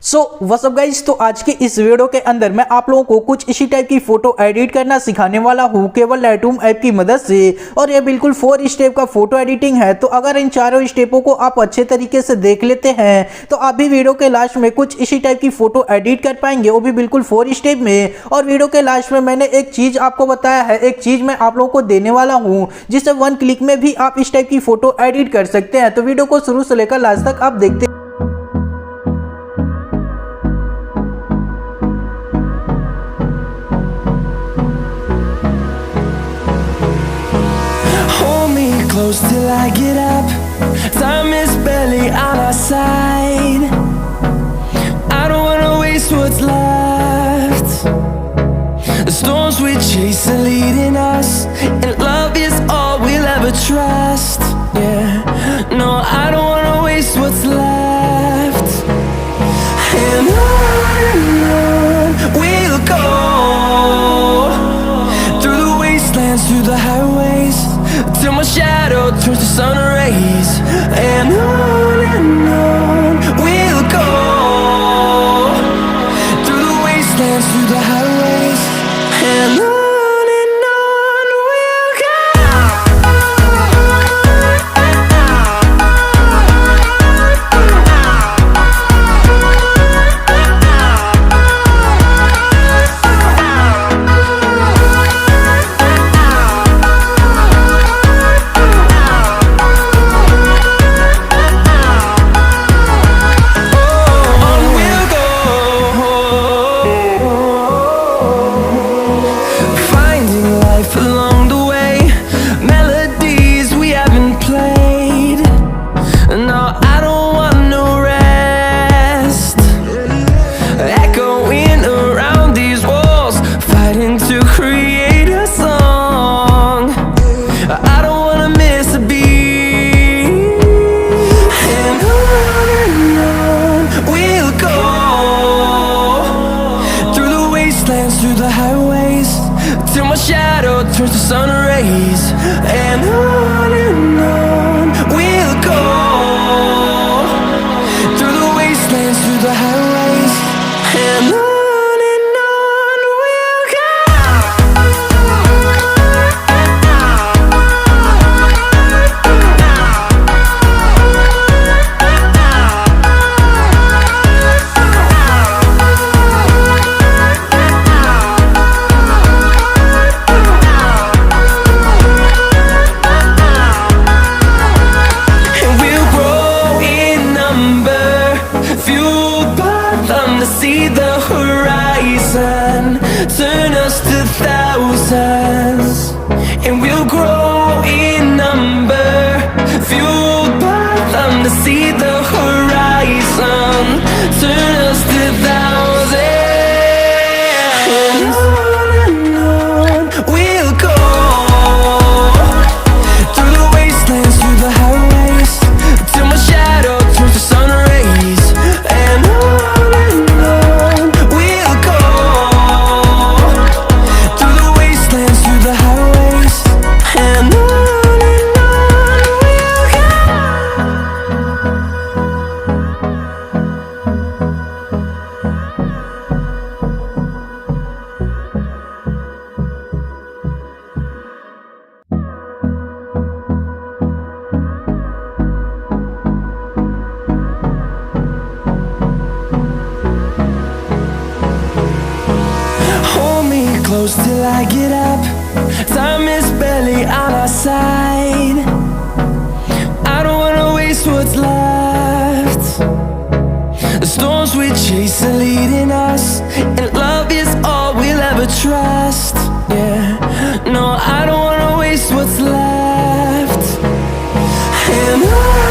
So what's up guys, तो आज के इस वीडियो के अंदर मैं आप लोगों को कुछ इसी टाइप की फोटो एडिट करना सिखाने वाला हूँ केवल लाइटरूम ऐप की मदद से। और ये बिल्कुल 4 स्टेप का फोटो एडिटिंग है। तो अगर इन चारों स्टेपों को आप अच्छे तरीके से देख लेते हैं तो आप भी वीडियो के लास्ट में कुछ इसी टाइप की फोटो एडिट कर पाएंगे, वो भी बिल्कुल 4 स्टेप में। और वीडियो के लास्ट में मैंने एक चीज आपको बताया है, एक चीज मैं आप लोगों को देने वाला हूँ जिससे 1 क्लिक में भी आप इस टाइप की फोटो एडिट कर सकते हैं। तो वीडियो को शुरू से लेकर लास्ट तक आप देखते हैं। Close till I get up. Time is barely on our side. I don't wanna waste what's left. The storms we chase are leading us, and love is all we'll ever trust. Yeah, no, I don't wanna waste what's left. And on we'll go, through the wastelands, through the highways, till my shadow turns to sun rays. And on we'll go, through the wastelands, through the highways. And on we'll go. Through the highways, till my shadow turns to sun rays. And on we'll go, through the wastelands, through the highways. And on we'll go. See the horizon, turn us to thousands, and we'll grow in number, fueled by them to see the horizon, turn us to thousands. And on we'll go, through the wastelands, through the highways, till my shadow turns to sun rays. And close till I get up. Time is barely on our side. I don't wanna waste what's left. The storms we chase are leading us, and love is all we'll ever trust. Yeah, no, I don't wanna waste what's left. And on